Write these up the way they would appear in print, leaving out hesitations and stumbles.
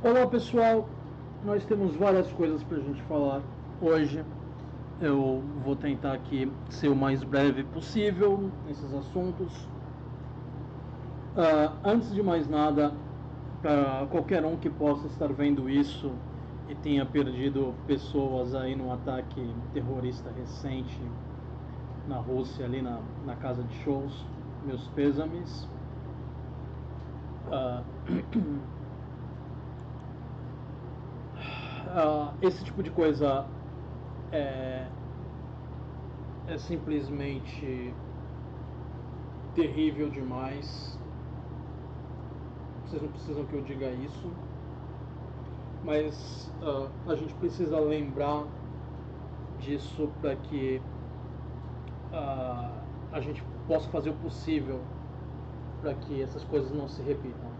Olá pessoal, nós temos várias coisas para a gente falar hoje. Eu vou tentar aqui ser o mais breve possível nesses assuntos. Antes de mais nada, para qualquer um que possa estar vendo isso e tenha perdido pessoas aí num ataque terrorista recente na Rússia, ali na casa de shows, meus pêsames. Esse tipo de coisa é simplesmente terrível demais. Vocês não precisam que eu diga isso, mas a gente precisa lembrar disso para que a gente possa fazer o possível para que essas coisas não se repitam.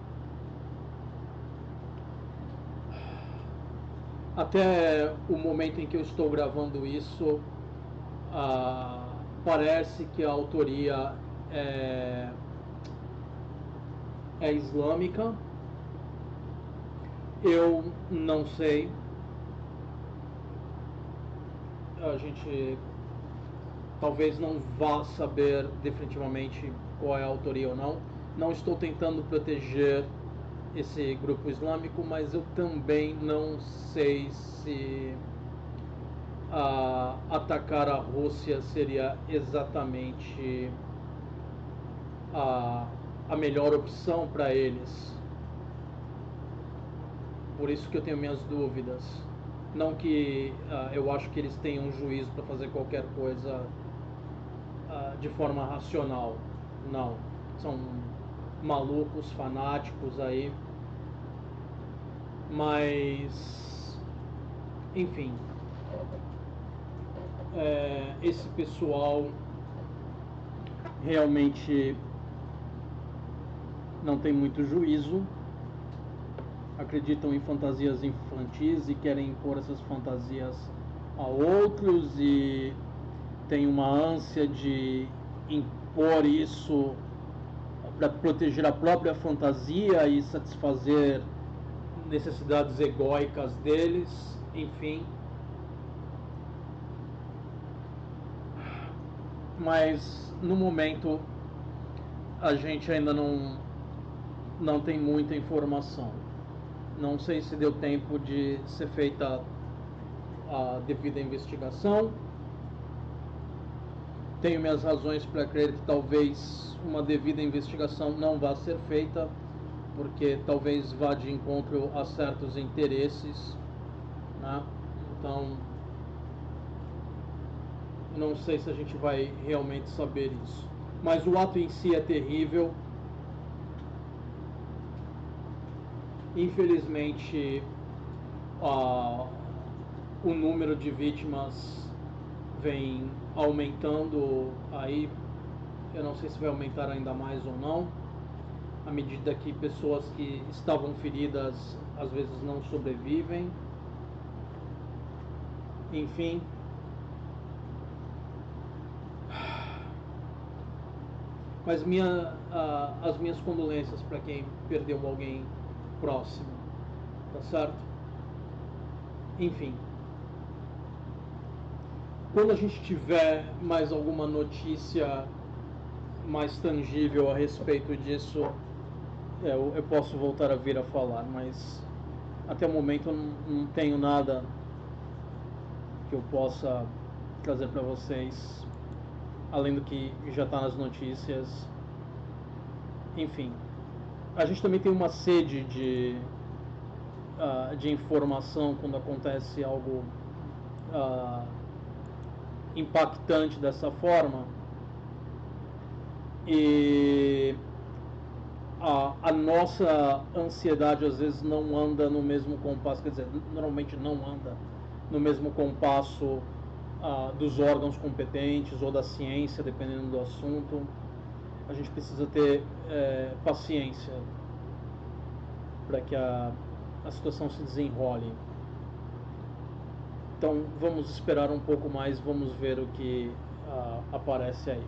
Até o momento em que eu estou gravando isso, parece que a autoria é islâmica. Eu não sei. A gente talvez não vá saber definitivamente qual é a autoria ou não. Não estou tentando proteger esse grupo islâmico, mas eu também não sei se atacar a Rússia seria exatamente a melhor opção para eles. Por isso que eu tenho minhas dúvidas. Não que eu acho que eles tenham juízo para fazer qualquer coisa de forma racional. Não. São malucos, fanáticos aí. Mas, enfim, esse pessoal realmente não tem muito juízo, acreditam em fantasias infantis e querem impor essas fantasias a outros e tem uma ânsia de impor isso para proteger a própria fantasia e satisfazer necessidades egóicas deles, enfim. Mas no momento a gente ainda não tem muita informação. Não sei se deu tempo de ser feita a devida investigação. Tenho minhas razões para crer que talvez uma devida investigação não vá ser feita, porque talvez vá de encontro a certos interesses, né? Então, não sei se a gente vai realmente saber isso. Mas o ato em si é terrível. Infelizmente, o número de vítimas vem aumentando aí. Eu não sei se vai aumentar ainda mais ou não, à medida que pessoas que estavam feridas às vezes não sobrevivem. Enfim, mas as minhas condolências para quem perdeu alguém próximo, tá certo? Enfim, quando a gente tiver mais alguma notícia mais tangível a respeito disso, eu posso voltar a vir a falar, mas até o momento eu não tenho nada que eu possa trazer para vocês, além do que já está nas notícias. Enfim, a gente também tem uma sede de informação quando acontece algo impactante dessa forma. E a nossa ansiedade às vezes não anda no mesmo compasso, quer dizer, normalmente não anda no mesmo compasso dos órgãos competentes ou da ciência, dependendo do assunto. A gente precisa ter paciência para que a situação se desenrole. Então vamos esperar um pouco mais, vamos ver o que aparece aí.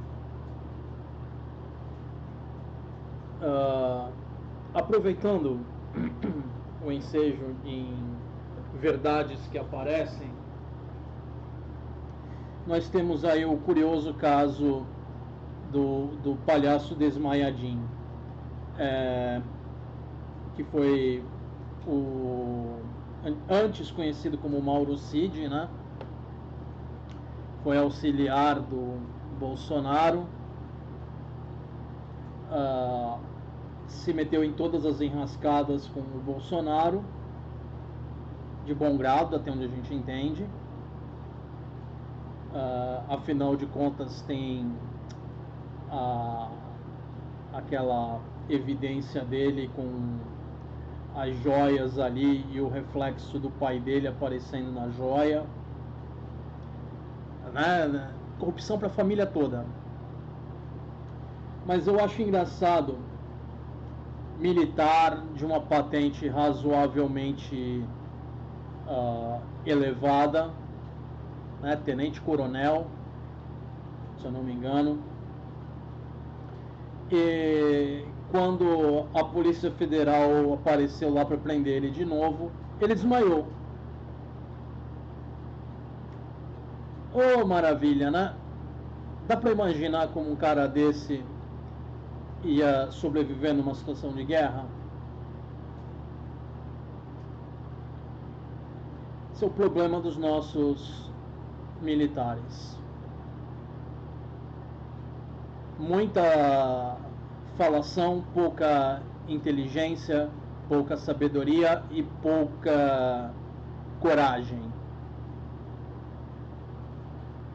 Aproveitando o ensejo em verdades que aparecem, nós temos aí o curioso caso do palhaço desmaiadinho, que foi antes conhecido como Mauro Cid, né? Foi auxiliar do Bolsonaro, se meteu em todas as enrascadas com o Bolsonaro, de bom grado, até onde a gente entende. Afinal de contas, tem aquela evidência dele com as joias ali e o reflexo do pai dele aparecendo na joia, né? Corrupção para a família toda. Mas eu acho engraçado militar de uma patente razoavelmente elevada, né? Tenente-coronel, se eu não me engano, e quando a Polícia Federal apareceu lá para prender ele de novo, ele desmaiou. Oh, maravilha, né? Dá para imaginar como um cara desse ia sobreviver numa situação de guerra? Esse é o problema dos nossos militares. Muita falação, pouca inteligência, pouca sabedoria e pouca coragem,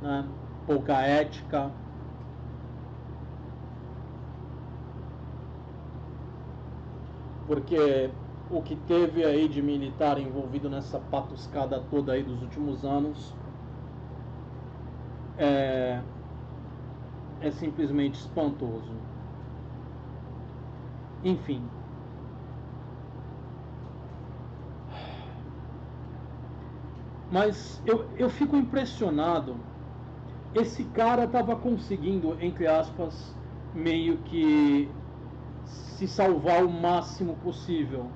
né? Pouca ética. Porque o que teve aí de militar envolvido nessa patuscada toda aí dos últimos anos é simplesmente espantoso. Enfim. Mas eu fico impressionado. Esse cara estava conseguindo, entre aspas, meio que se salvar o máximo possível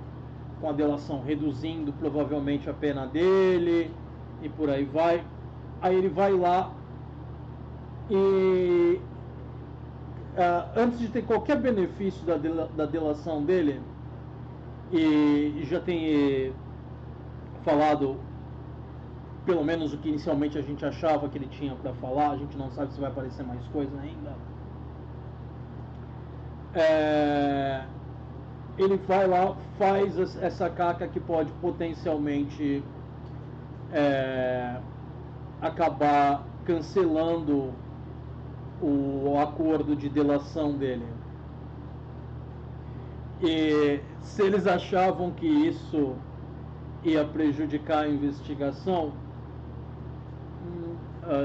com a delação, reduzindo provavelmente a pena dele e por aí vai. Aí ele vai lá e antes de ter qualquer benefício da delação dele, e já tem falado pelo menos o que inicialmente a gente achava que ele tinha para falar, a gente não sabe se vai aparecer mais coisa ainda. Ele vai lá, faz essa caca que pode potencialmente acabar cancelando o acordo de delação dele. E se eles achavam que isso ia prejudicar a investigação,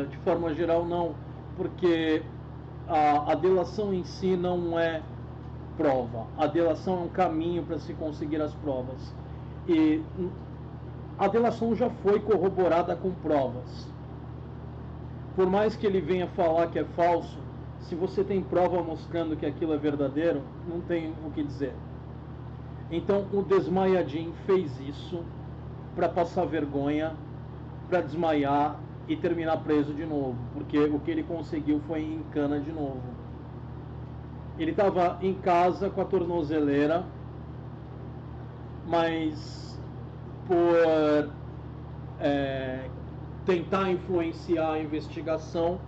de forma geral não, porque a delação em si não é prova. A delação é um caminho para se conseguir as provas. E a delação já foi corroborada com provas. Por mais que ele venha falar que é falso, se você tem prova mostrando que aquilo é verdadeiro, não tem o que dizer. Então o desmaiadinho fez isso para passar vergonha, para desmaiar e terminar preso de novo, porque o que ele conseguiu foi em cana de novo. Ele estava em casa com a tornozeleira, mas por tentar influenciar a investigação,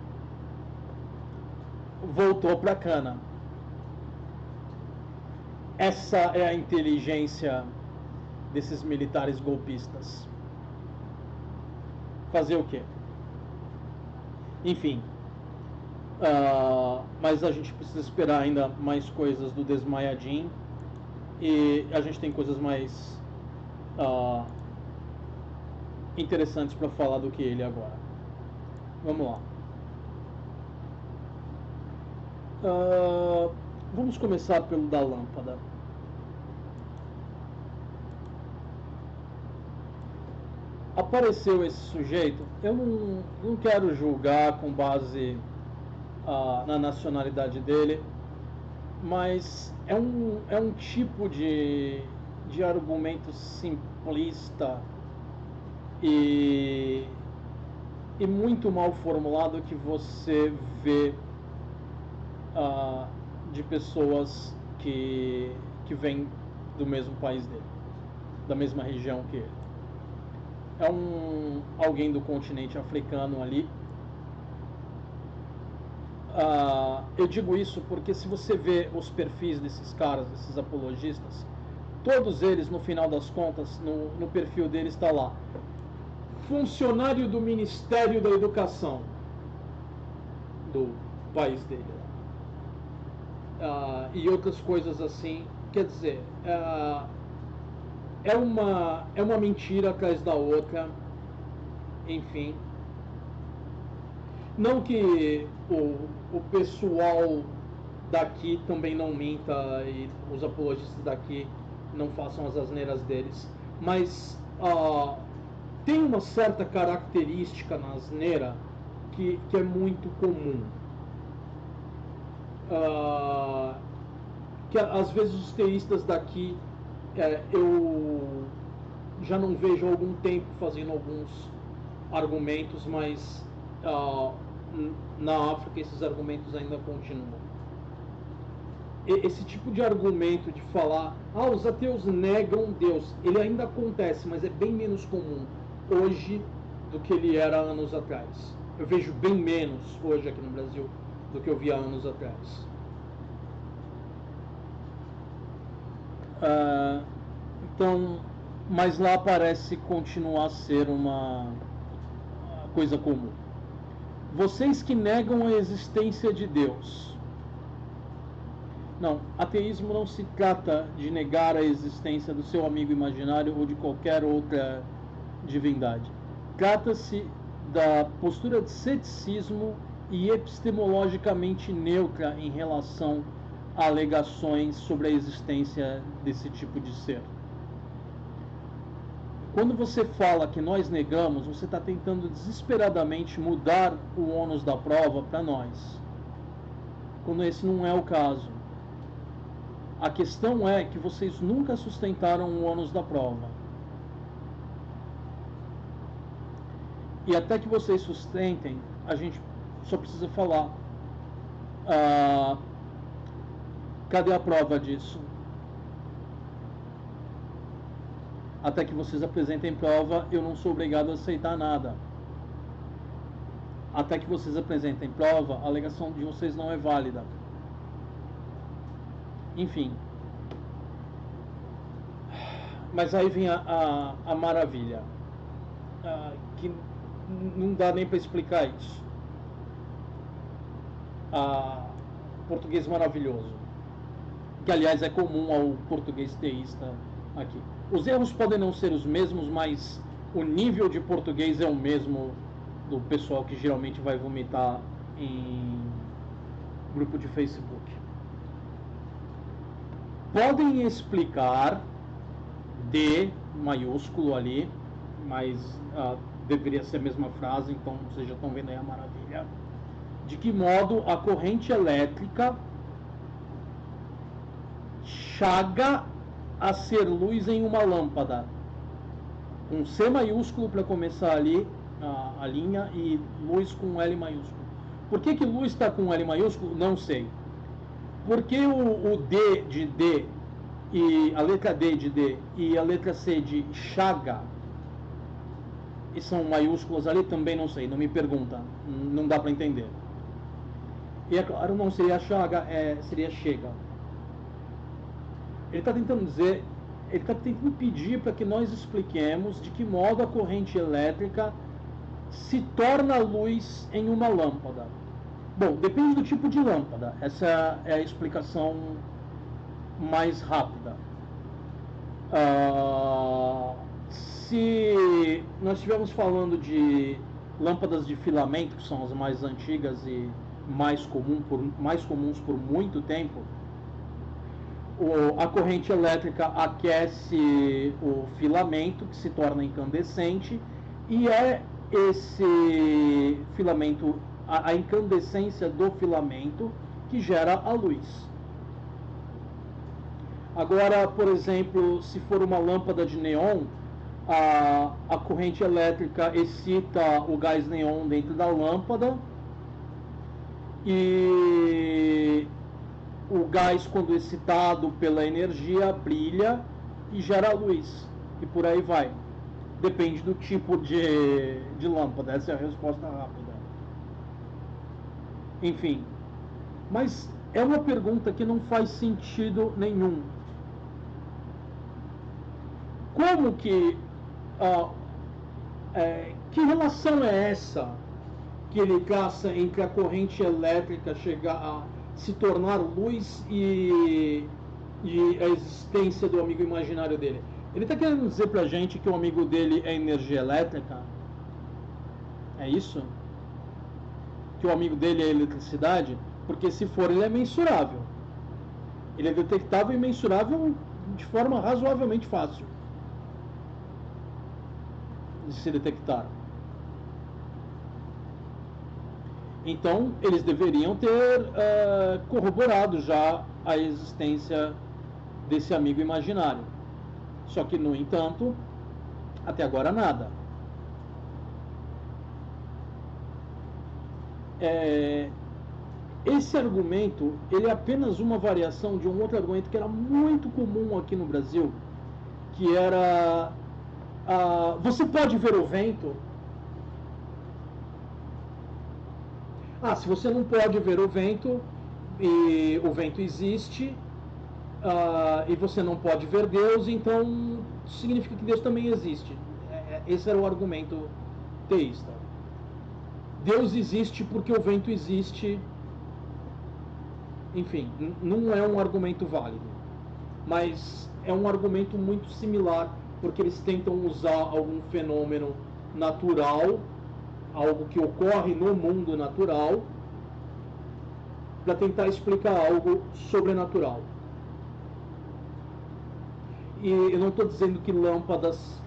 voltou para a cana. Essa é a inteligência desses militares golpistas. Fazer o quê? Enfim. Mas a gente precisa esperar ainda mais coisas do desmaiadinho. E a gente tem coisas mais interessantes para falar do que ele agora. Vamos lá. Vamos começar pelo da lâmpada. Apareceu esse sujeito. Eu não quero julgar com base na nacionalidade dele, mas é um tipo de de argumento simplista e muito mal formulado que você vê de pessoas que vêm do mesmo país dele, da mesma região que ele. É alguém do continente africano ali. Eu digo isso porque se você vê os perfis desses caras, desses apologistas, todos eles, no final das contas, no perfil deles está lá: funcionário do Ministério da Educação do país dele. E outras coisas assim. Quer dizer, é uma mentira atrás da outra. Enfim. Não que o pessoal daqui também não minta e os apologistas daqui não façam as asneiras deles, mas tem uma certa característica na asneira que é muito comum. Que às vezes os teístas daqui eu já não vejo há algum tempo fazendo alguns argumentos, mas na África esses argumentos ainda continuam. Esse tipo de argumento de falar, os ateus negam Deus, ele ainda acontece, mas é bem menos comum hoje do que ele era anos atrás. Eu vejo bem menos hoje aqui no Brasil do que eu via anos atrás. Então, mas lá parece continuar a ser uma coisa comum. Vocês que negam a existência de Deus. Não, ateísmo não se trata de negar a existência do seu amigo imaginário ou de qualquer outra divindade. Trata-se da postura de ceticismo e epistemologicamente neutra em relação a alegações sobre a existência desse tipo de ser. Quando você fala que nós negamos, você está tentando desesperadamente mudar o ônus da prova para nós, quando esse não é o caso. A questão é que vocês nunca sustentaram o ônus da prova. E até que vocês sustentem, a gente só precisa falar. Cadê a prova disso? Até que vocês apresentem prova, eu não sou obrigado a aceitar nada. Até que vocês apresentem prova, a alegação de vocês não é válida. Enfim. Mas aí vem a maravilha. Que não dá nem para explicar isso. Português maravilhoso. Que, aliás, é comum ao português teísta aqui. Os erros podem não ser os mesmos, mas o nível de português é o mesmo do pessoal que geralmente vai vomitar em grupo de Facebook. Podem explicar, D maiúsculo ali, mas deveria ser a mesma frase, então vocês já estão vendo aí a maravilha. De que modo a corrente elétrica chega a ser luz em uma lâmpada. Um C maiúsculo para começar ali a linha e luz com L maiúsculo. Por que luz está com L maiúsculo? Não sei. Porque o D de D e a letra D de D e a letra C de chaga e são maiúsculas ali, também não sei, não me pergunta, não dá para entender. E é claro, não seria chaga, seria chega. Ele está tentando dizer, ele está tentando pedir para que nós expliquemos de que modo a corrente elétrica se torna luz em uma lâmpada. Bom, depende do tipo de lâmpada. Essa é a explicação mais rápida. Se nós estivermos falando de lâmpadas de filamento, que são as mais antigas e mais comuns por muito tempo, a corrente elétrica aquece o filamento, que se torna incandescente, e é esse filamento, a incandescência do filamento, que gera a luz. Agora, por exemplo, se for uma lâmpada de neon, a corrente elétrica excita o gás neon dentro da lâmpada e o gás, quando excitado pela energia, brilha e gera luz. E por aí vai. Depende do tipo de lâmpada. Essa é a resposta rápida. Enfim. Mas é uma pergunta que não faz sentido nenhum. Como que... que relação é essa que ele traça entre a corrente elétrica chegar a se tornar luz e a existência do amigo imaginário dele? Ele está querendo dizer pra gente que o amigo dele é energia elétrica? É isso? Que o amigo dele é eletricidade? Porque se for, ele é mensurável. Ele é detectável e mensurável de forma razoavelmente fácil de se detectar. Então, eles deveriam ter corroborado já a existência desse amigo imaginário. Só que, no entanto, até agora nada. Esse argumento, ele é apenas uma variação de um outro argumento que era muito comum aqui no Brasil, que era... você pode ver o vento? Se você não pode ver o vento, e o vento existe, e você não pode ver Deus, então significa que Deus também existe. Esse era o argumento teísta. Deus existe porque o vento existe. Enfim, não é um argumento válido, mas é um argumento muito similar, porque eles tentam usar algum fenômeno natural, algo que ocorre no mundo natural, para tentar explicar algo sobrenatural. E eu não estou dizendo que lâmpadas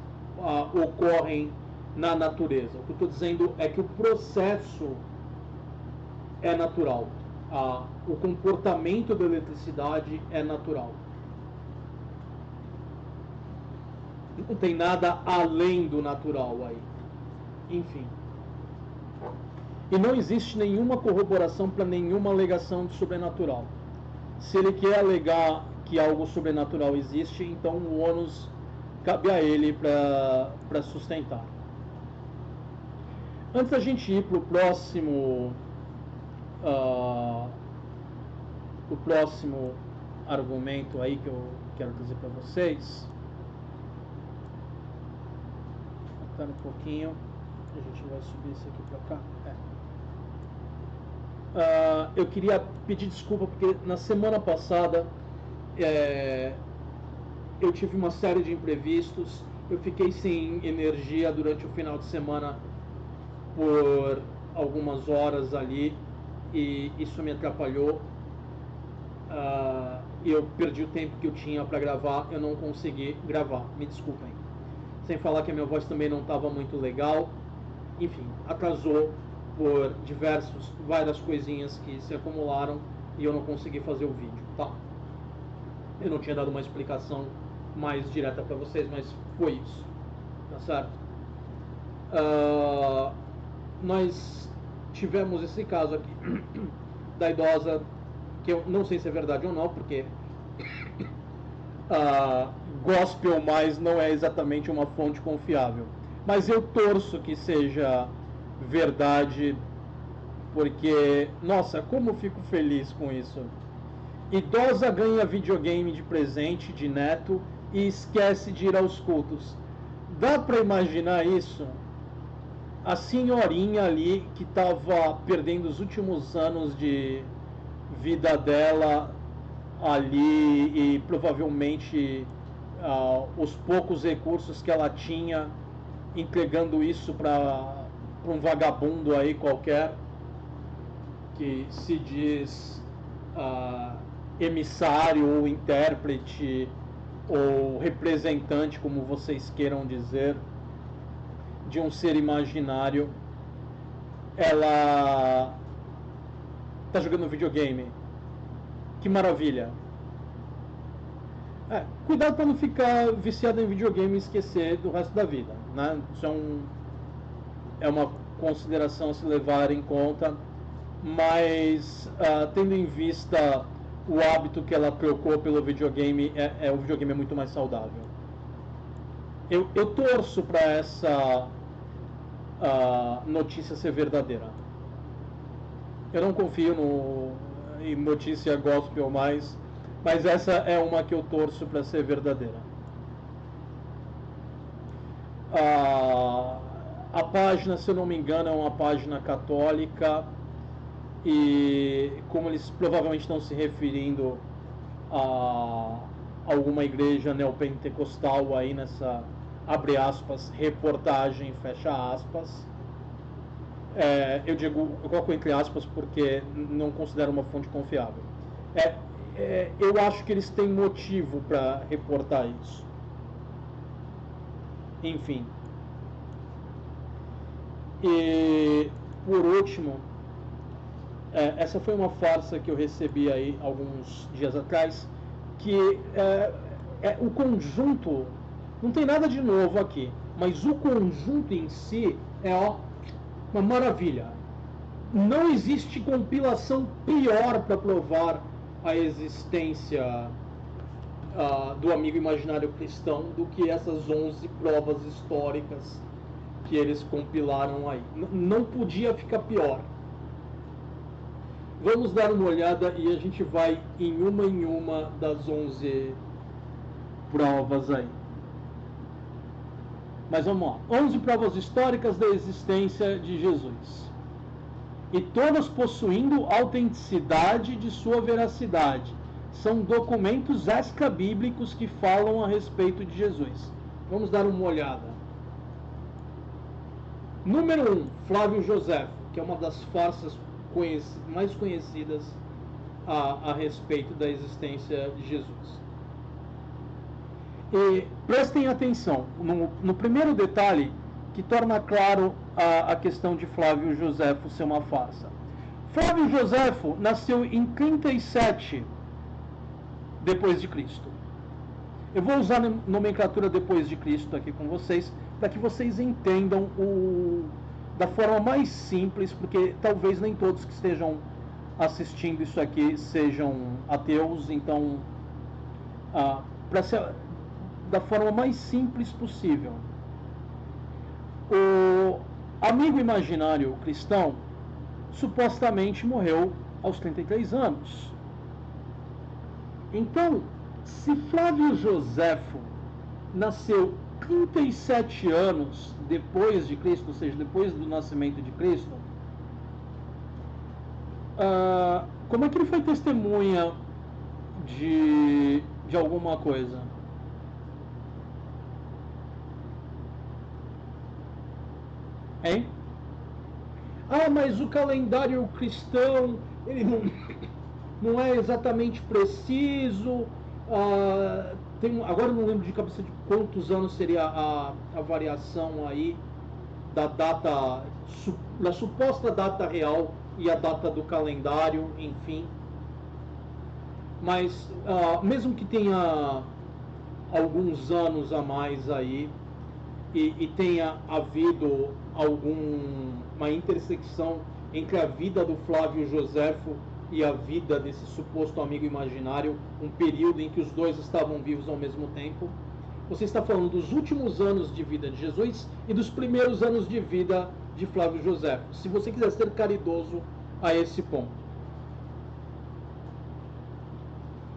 ocorrem na natureza. O que eu estou dizendo é que o processo é natural. O comportamento da eletricidade é natural. Não tem nada além do natural aí. Enfim. E não existe nenhuma corroboração para nenhuma alegação de sobrenatural. Se ele quer alegar que algo sobrenatural existe, então o ônus cabe a ele para sustentar. Antes da gente ir para o próximo argumento aí que eu quero trazer para vocês, espera um pouquinho, a gente vai subir isso aqui para cá. Eu queria pedir desculpa porque na semana passada eu tive uma série de imprevistos, eu fiquei sem energia durante o final de semana por algumas horas ali e isso me atrapalhou. Eu perdi o tempo que eu tinha para gravar, eu não consegui gravar, me desculpem. Sem falar que a minha voz também não estava muito legal, enfim, atrasou por várias coisinhas que se acumularam e eu não consegui fazer o vídeo, tá? Eu não tinha dado uma explicação mais direta para vocês, mas foi isso, tá certo? Nós tivemos esse caso aqui da idosa, que eu não sei se é verdade ou não, porque Gospel Mais não é exatamente uma fonte confiável, mas eu torço que seja verdade, porque, nossa, como eu fico feliz com isso. Idosa ganha videogame de presente de neto e esquece de ir aos cultos. Dá para imaginar isso? A senhorinha ali que estava perdendo os últimos anos de vida dela ali e provavelmente os poucos recursos que ela tinha, entregando isso para um vagabundo aí qualquer que se diz emissário ou intérprete ou representante, como vocês queiram dizer, de um ser imaginário. Ela está jogando videogame. Que maravilha! Cuidado para não ficar viciado em videogame e esquecer do resto da vida, né? Isso é uma consideração a se levar em conta, mas tendo em vista o hábito que ela trocou pelo videogame, o videogame é muito mais saudável. Eu torço para essa notícia ser verdadeira. Eu não confio em notícia gospel mais, mas essa é uma que eu torço para ser verdadeira. A página, se eu não me engano, é uma página católica, e como eles provavelmente estão se referindo a alguma igreja neopentecostal aí nessa, abre aspas, reportagem, fecha aspas, eu coloco entre aspas porque não considero uma fonte confiável. Eu acho que eles têm motivo para reportar isso. Enfim. E, por último, essa foi uma farsa que eu recebi aí alguns dias atrás, que o conjunto, não tem nada de novo aqui, mas o conjunto em si é uma maravilha. Não existe compilação pior para provar a existência do amigo imaginário cristão do que essas 11 provas históricas que eles compilaram aí. Não podia ficar pior. Vamos dar uma olhada e a gente vai em uma das 11 provas aí. Mas vamos lá. 11 provas históricas da existência de Jesus. E todas possuindo autenticidade de sua veracidade. São documentos extra-bíblicos que falam a respeito de Jesus. Vamos dar uma olhada. Número 1, Flávio Joséfo, que é uma das farsas mais conhecidas a respeito da existência de Jesus. E prestem atenção no primeiro detalhe que torna claro a questão de Flávio Joséfo ser uma farsa. Flávio Joséfo nasceu em 37 depois de Cristo. Eu vou usar a nomenclatura depois de Cristo aqui com vocês, para que vocês entendam da forma mais simples, porque talvez nem todos que estejam assistindo isso aqui sejam ateus, então, para ser da forma mais simples possível. O amigo imaginário cristão supostamente morreu aos 33 anos. Então, se Flávio Joséfo nasceu 37 anos depois de Cristo, ou seja, depois do nascimento de Cristo, como é que ele foi testemunha de alguma coisa? Hein? Mas o calendário cristão, ele não é exatamente preciso. Agora eu não lembro de cabeça de quantos anos seria a variação aí da data, da suposta data real e a data do calendário, enfim. Mas mesmo que tenha alguns anos a mais aí e tenha havido uma intersecção entre a vida do Flávio Joséfo e a vida desse suposto amigo imaginário, um período em que os dois estavam vivos ao mesmo tempo. Você está falando dos últimos anos de vida de Jesus e dos primeiros anos de vida de Flávio Joséfo, se você quiser ser caridoso a esse ponto.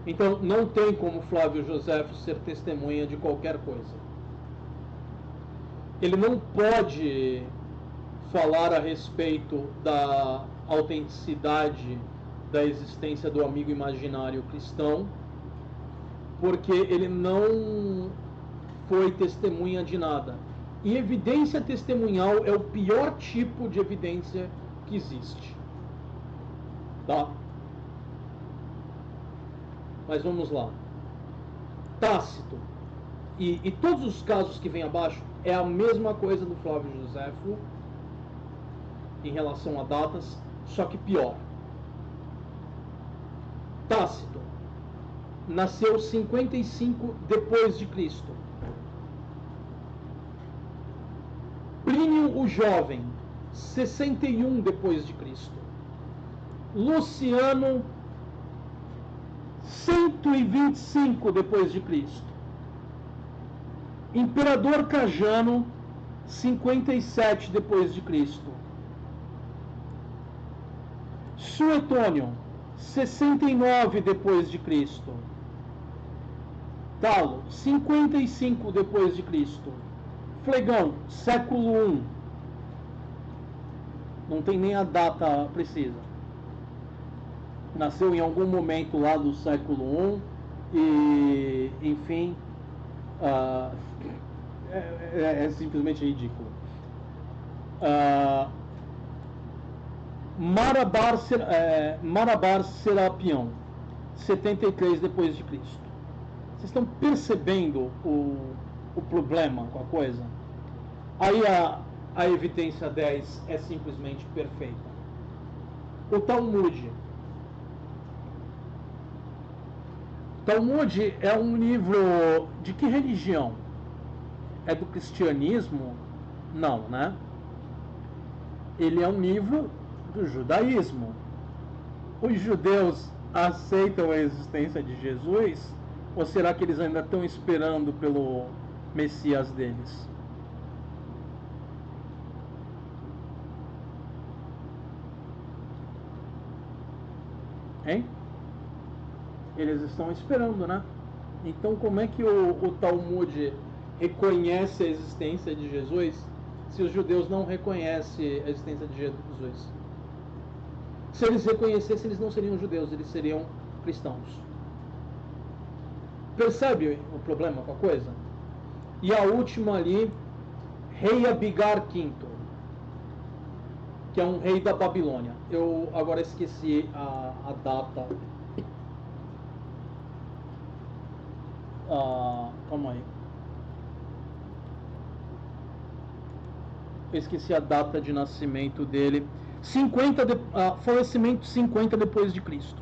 Então, não tem como Flávio Joséfo ser testemunha de qualquer coisa. Ele não pode falar a respeito da autenticidade da existência do amigo imaginário cristão, porque ele não foi testemunha de nada. E evidência testemunhal é o pior tipo de evidência que existe. Tá? Mas vamos lá. Tácito. E todos os casos que vêm abaixo é a mesma coisa do Flávio Joséfo em relação a datas, só que pior. Tácito. nasceu 55 depois de Cristo. Plínio o Jovem, 61 depois de Cristo. Luciano, 125 depois de Cristo. Imperador Trajano, 57 depois de Cristo. Suetônio, 69 depois de Cristo. Talo, 55 depois de Cristo. Flegão, século I. Não tem nem a data precisa. Nasceu em algum momento lá do século I e, enfim, é simplesmente ridículo. Marabar Serapião, 73 depois de Cristo. Vocês estão percebendo o problema com a coisa? Aí a evidência 10 é simplesmente perfeita. O Talmud. Talmud é um livro de que religião? É do cristianismo? Não, né? Ele é um livro do judaísmo. Os judeus aceitam a existência de Jesus? Ou será que eles ainda estão esperando pelo Messias deles? Hein? Eles estão esperando, né? Então como é que o Talmud reconhece a existência de Jesus se os judeus não reconhecem a existência de Jesus? Se eles reconhecessem, eles não seriam judeus, eles seriam cristãos. Percebe o problema com a coisa? E a última ali, Rei Abigar V, que é um rei da Babilônia. Eu agora esqueci a data. Calma aí. Eu esqueci a data de nascimento dele. Falecimento 50 depois de Cristo.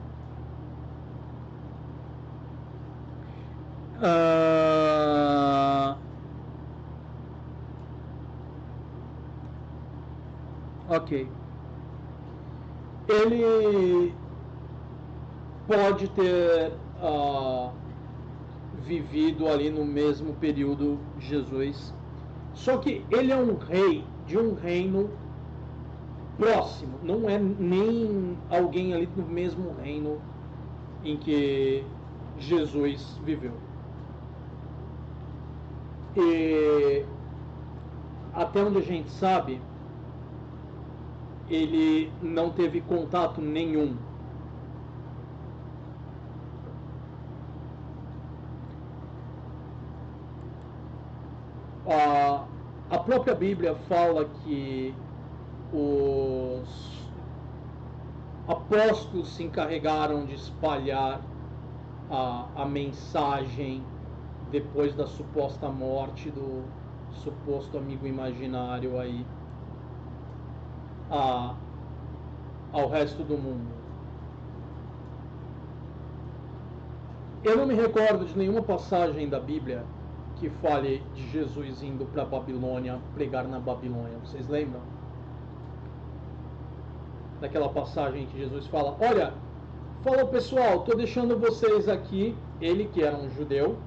Ok. Ele pode ter vivido ali no mesmo período de Jesus. Só que ele é um rei de um reino próximo. Não é nem alguém ali do mesmo reino em que Jesus viveu. E até onde a gente sabe, ele não teve contato nenhum. A própria Bíblia fala que os apóstolos se encarregaram de espalhar a mensagem depois da suposta morte do suposto amigo imaginário aí ao resto do mundo. Eu não me recordo de nenhuma passagem da Bíblia que fale de Jesus indo para a Babilônia, pregar na Babilônia. Vocês lembram? Daquela passagem que Jesus fala: olha, fala pessoal, estou deixando vocês aqui. Ele que era um judeu,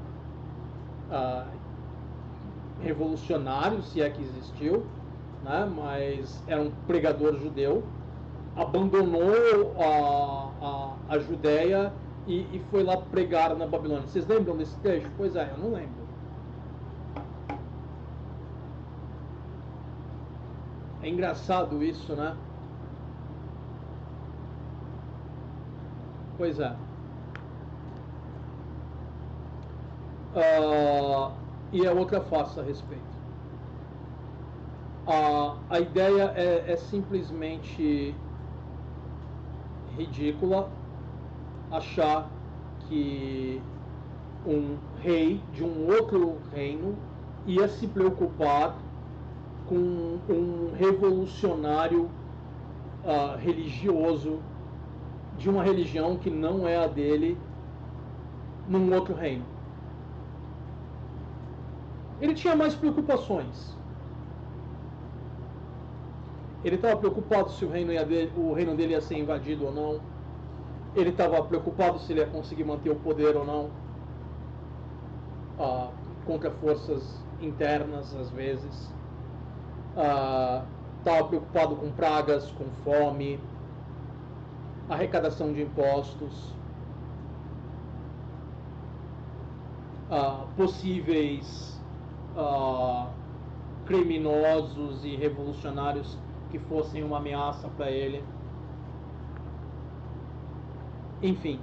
revolucionário, se é que existiu, né? Mas era um pregador judeu, abandonou a Judéia e foi lá pregar na Babilônia. Vocês lembram desse trecho? Pois é, eu não lembro. É engraçado isso, né? Pois é. E a outra face a respeito. A ideia é simplesmente ridícula achar que um rei de um outro reino ia se preocupar com um revolucionário religioso de uma religião que não é a dele, num outro reino. Ele tinha mais preocupações. Ele estava preocupado se o reino dele ia ser invadido ou não. Ele estava preocupado se ele ia conseguir manter o poder ou não, contra forças internas, às vezes. Estava preocupado com pragas, com fome, arrecadação de impostos, possíveis criminosos e revolucionários que fossem uma ameaça para ele. Enfim.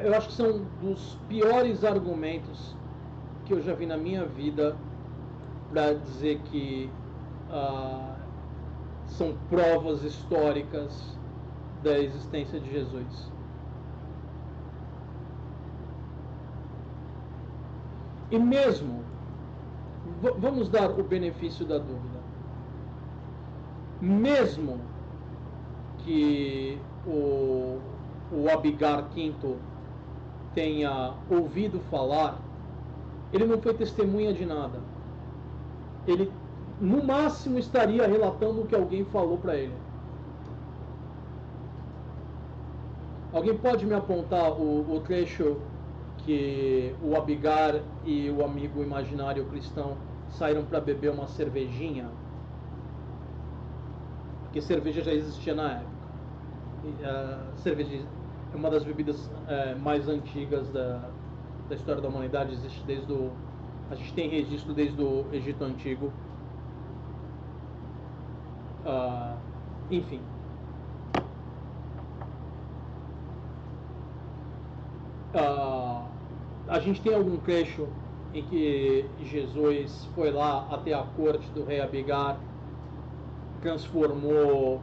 Eu acho que são dos piores argumentos que eu já vi na minha vida para dizer que são provas históricas da existência de Jesus. E mesmo, vamos dar o benefício da dúvida, mesmo que o Abigar V tenha ouvido falar, ele não foi testemunha de nada. Ele, no máximo, estaria relatando o que alguém falou para ele. Alguém pode me apontar o trecho que o Abigar e o amigo imaginário cristão saíram para beber uma cervejinha? Porque cerveja já existia na época. Cerveja é uma das bebidas mais antigas da história da humanidade. Existe a gente tem registro desde o Egito Antigo. Enfim. A gente tem algum trecho em que Jesus foi lá até a corte do rei Abigar, transformou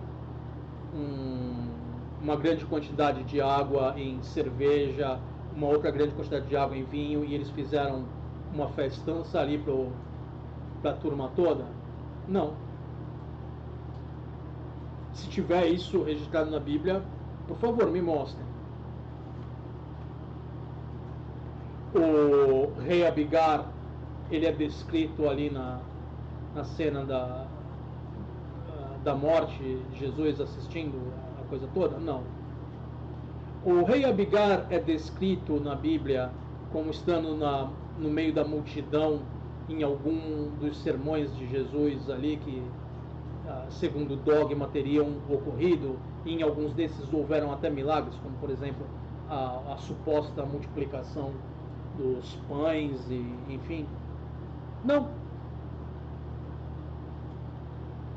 uma grande quantidade de água em cerveja, uma outra grande quantidade de água em vinho, e eles fizeram uma festança ali para a turma toda? Não. Se tiver isso registrado na Bíblia, por favor, me mostrem. O rei Abigar, ele é descrito ali na cena da morte de Jesus, assistindo a coisa toda? Não. O rei Abigar é descrito na Bíblia como estando no meio da multidão em algum dos sermões de Jesus ali que, segundo o dogma, teriam ocorrido. E em alguns desses houveram até milagres, como por exemplo a suposta multiplicação dos pães e enfim. Não.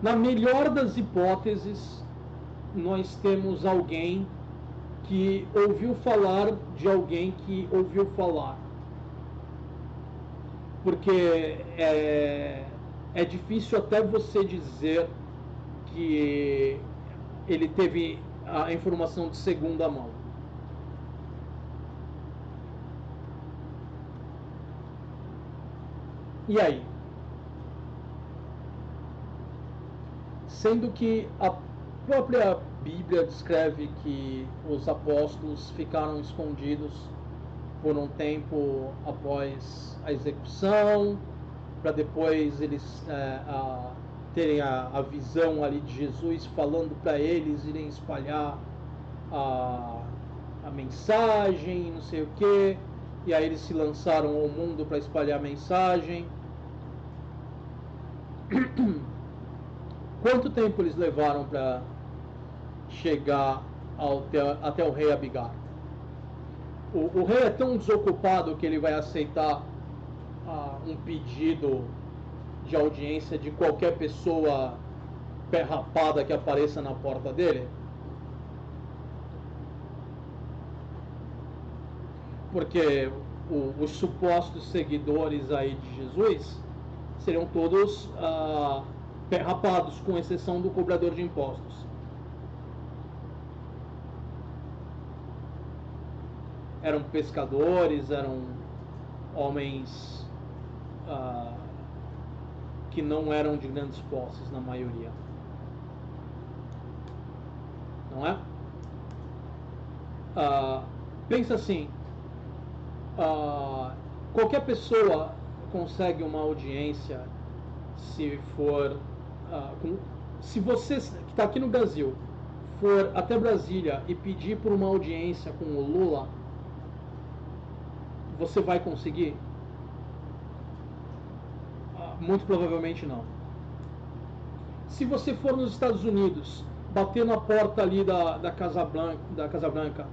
Na melhor das hipóteses, nós temos alguém que ouviu falar de alguém que ouviu falar. Porque é difícil até você dizer que ele teve a informação de segunda mão. E aí? Sendo que a própria Bíblia descreve que os apóstolos ficaram escondidos por um tempo após a execução, para depois eles terem a visão ali de Jesus falando para eles irem espalhar a mensagem, não sei o que, e aí eles se lançaram ao mundo para espalhar a mensagem. Quanto tempo eles levaram para chegar até o rei Abigar? O rei é tão desocupado que ele vai aceitar um pedido de audiência de qualquer pessoa pé rapada que apareça na porta dele? Porque os supostos seguidores aí de Jesus seriam todos pé rapados, com exceção do cobrador de impostos. Eram pescadores, eram homens que não eram de grandes posses, na maioria. Não é? Pensa assim, qualquer pessoa consegue uma audiência se for... se você que está aqui no Brasil for até Brasília e pedir por uma audiência com o Lula, você vai conseguir? Muito provavelmente não. Se você for nos Estados Unidos, bater na porta ali da Casa Branca,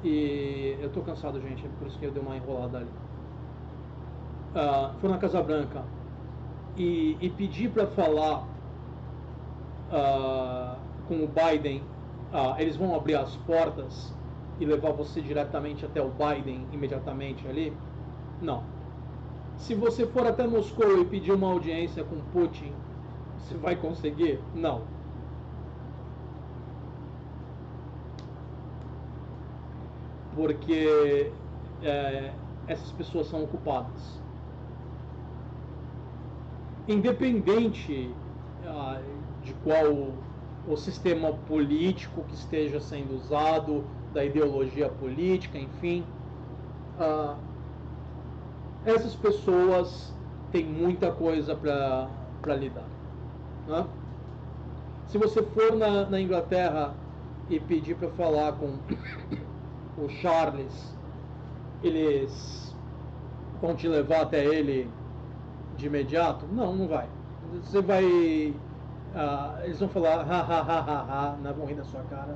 e eu tô cansado, gente, é por isso que eu dei uma enrolada ali. For na Casa Branca e pedir para falar com o Biden, eles vão abrir as portas e levar você diretamente até o Biden imediatamente ali? Não. Se você for até Moscou e pedir uma audiência com Putin, você vai conseguir? Não. Porque essas pessoas são ocupadas. Independente de qual o sistema político que esteja sendo usado, da ideologia política, enfim, essas pessoas têm muita coisa para lidar. Né? Se você for na Inglaterra e pedir para falar com o Charles, eles vão te levar até ele de imediato? Não, não vai. Você vai... eles vão falar ha, vão rir da sua cara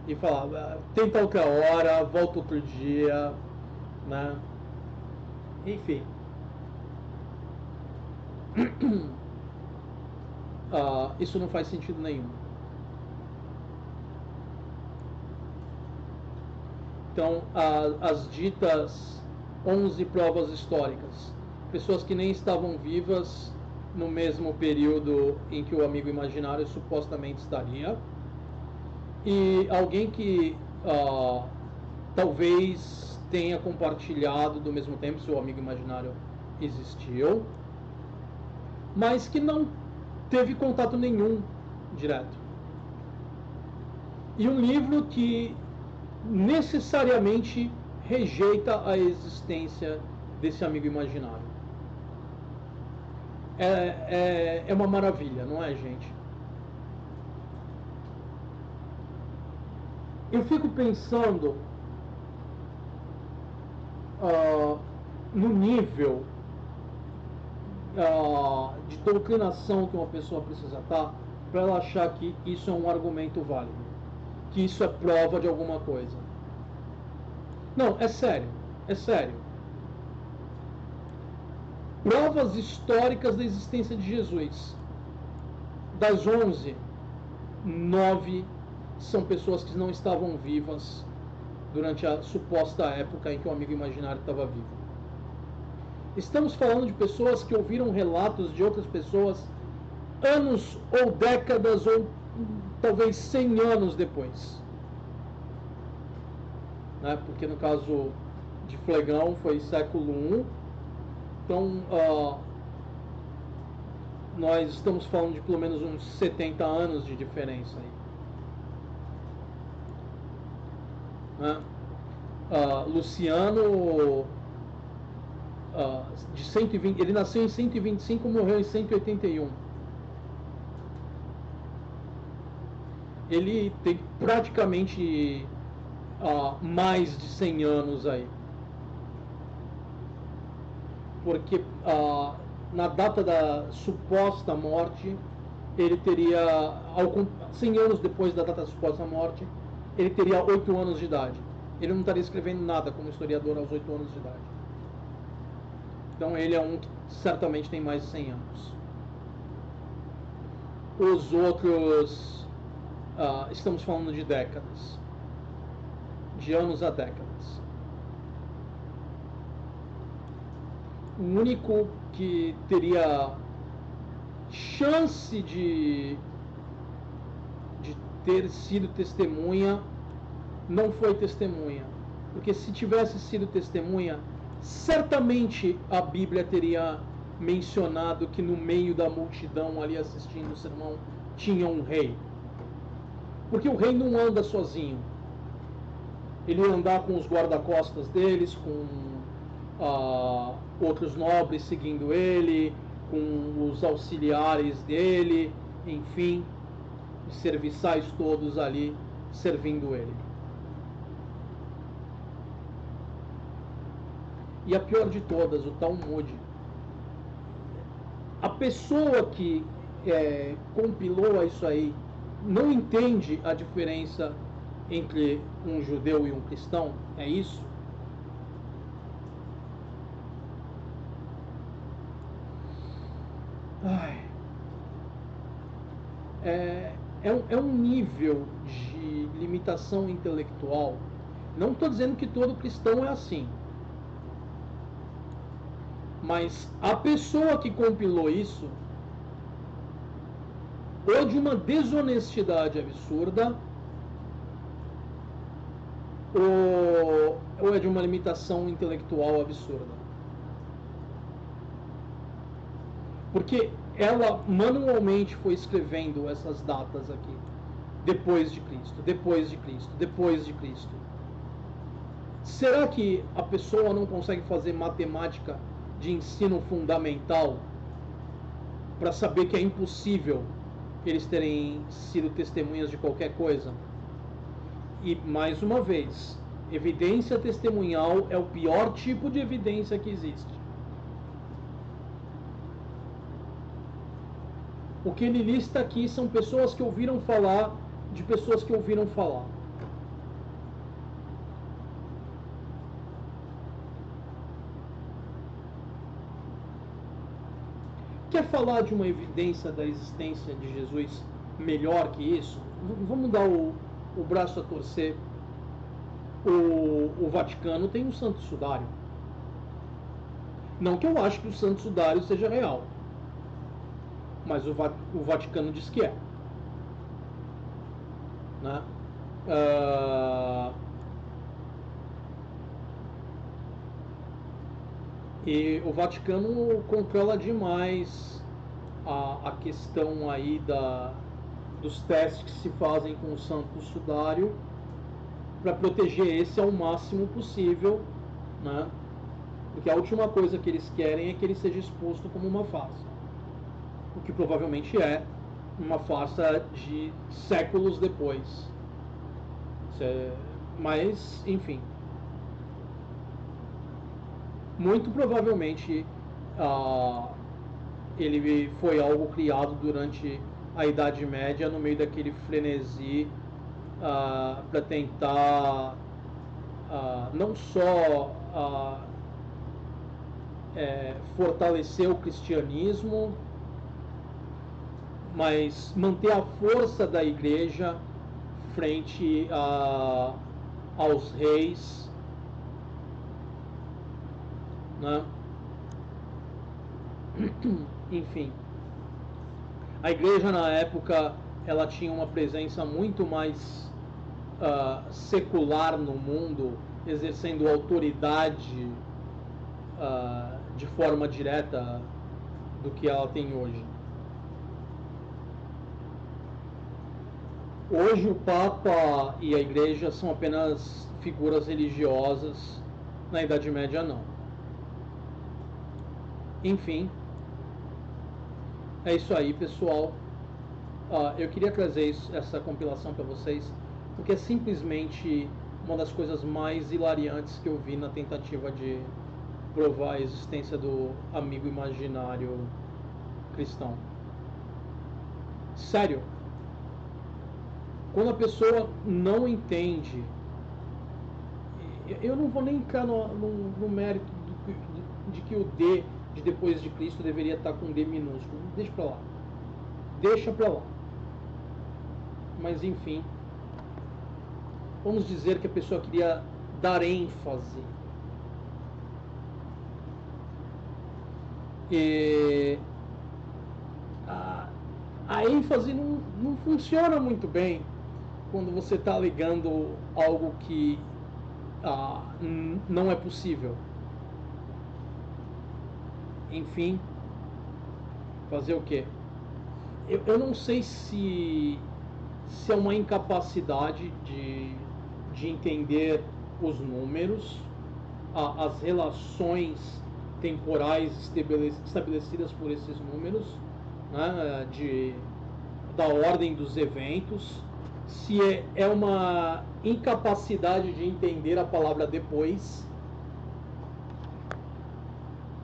e falar, tenta outra hora, volta outro dia, né? Enfim. Isso não faz sentido nenhum. Então, as ditas 11 provas históricas, pessoas que nem estavam vivas no mesmo período em que o amigo imaginário supostamente estaria, e alguém que talvez tenha compartilhado do mesmo tempo, se o amigo imaginário existiu, mas que não teve contato nenhum direto. E um livro que necessariamente rejeita a existência desse amigo imaginário. É uma maravilha, não é, gente? Eu fico pensando no nível de doutrinação que uma pessoa precisa estar para ela achar que isso é um argumento válido, que isso é prova de alguma coisa. Não, é sério, é sério. Provas históricas da existência de Jesus. Das 11, 9 são pessoas que não estavam vivas durante a suposta época em que o amigo imaginário estava vivo. Estamos falando de pessoas que ouviram relatos de outras pessoas anos ou décadas ou talvez 100 anos depois. Né? Porque no caso de Flegão foi século I, então nós estamos falando de pelo menos uns 70 anos de diferença aí. Né? Luciano, de 120, ele nasceu em 125 e morreu em 181. Ele tem praticamente mais de 100 anos aí. Porque na data da suposta morte, ele teria, 100 anos depois da data da suposta morte, ele teria 8 anos de idade. Ele não estaria escrevendo nada como historiador aos 8 anos de idade. Então ele é um que certamente tem mais de 100 anos. Os outros, estamos falando de décadas. De anos a décadas. O único que teria chance de ter sido testemunha não foi testemunha, porque se tivesse sido testemunha, certamente a Bíblia teria mencionado que no meio da multidão ali assistindo o sermão tinha um rei. Porque o rei não anda sozinho. Ele ia andar com os guarda-costas deles, com outros nobres seguindo ele, com os auxiliares dele, enfim, os serviçais todos ali servindo ele. E a pior de todas, o Talmud. A pessoa que compilou isso aí não entende a diferença entre um judeu e um cristão? É isso? Ai. É um nível de limitação intelectual. Não estou dizendo que todo cristão é assim. Mas a pessoa que compilou isso, ou de uma desonestidade absurda, ou é de uma limitação intelectual absurda. Porque ela manualmente foi escrevendo essas datas aqui. Depois de Cristo, depois de Cristo, depois de Cristo. Será que a pessoa não consegue fazer matemática de ensino fundamental para saber que é impossível eles terem sido testemunhas de qualquer coisa? E, mais uma vez, evidência testemunhal é o pior tipo de evidência que existe. O que ele lista aqui são pessoas que ouviram falar de pessoas que ouviram falar. Quer falar de uma evidência da existência de Jesus melhor que isso? Vamos dar o braço a torcer. O Vaticano tem um Santo Sudário. Não que eu acho que o Santo Sudário seja real, mas o Vaticano diz que é. Né? E o Vaticano controla demais a questão aí dos testes que se fazem com o Santo Sudário para proteger esse ao máximo possível, né? Porque a última coisa que eles querem é que ele seja exposto como uma farsa, o que provavelmente é uma farsa de séculos depois. Mas, enfim, muito provavelmente ele foi algo criado durante a Idade Média, no meio daquele frenesi para tentar não só fortalecer o cristianismo, mas manter a força da igreja frente aos reis, né? Enfim, a igreja na época ela tinha uma presença muito mais secular no mundo, exercendo autoridade de forma direta do que ela tem hoje. Hoje o Papa e a Igreja são apenas figuras religiosas, na Idade Média não. Enfim, é isso aí, pessoal. Eu queria trazer essa compilação para vocês, porque é simplesmente uma das coisas mais hilariantes que eu vi na tentativa de provar a existência do amigo imaginário cristão. Sério. Quando a pessoa não entende, eu não vou nem entrar no mérito de que o D de depois de Cristo deveria estar com D minúsculo. Deixa pra lá. Deixa pra lá. Mas enfim, vamos dizer que a pessoa queria dar ênfase. E a ênfase não funciona muito bem quando você está alegando algo que não é possível. Enfim, Fazer o quê? Eu não sei se é uma incapacidade de entender os números, as relações temporais estabelecidas por esses números, né, da ordem dos eventos, se é uma incapacidade de entender a palavra depois,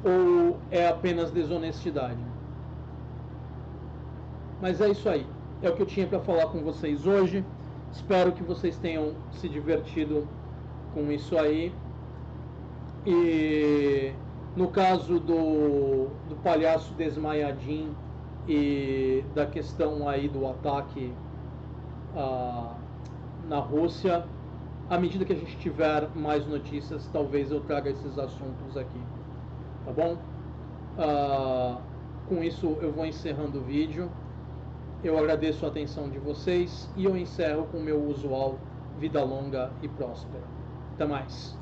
ou é apenas desonestidade. Mas é isso aí. É o que eu tinha para falar com vocês hoje. Espero que vocês tenham se divertido com isso aí. E no caso do palhaço desmaiadinho e da questão aí do ataque na Rússia, à medida que a gente tiver mais notícias, talvez eu traga esses assuntos aqui. Tá bom? Com isso eu vou encerrando o vídeo. Eu agradeço a atenção de vocês e eu encerro com o meu usual vida longa e próspera. Até mais.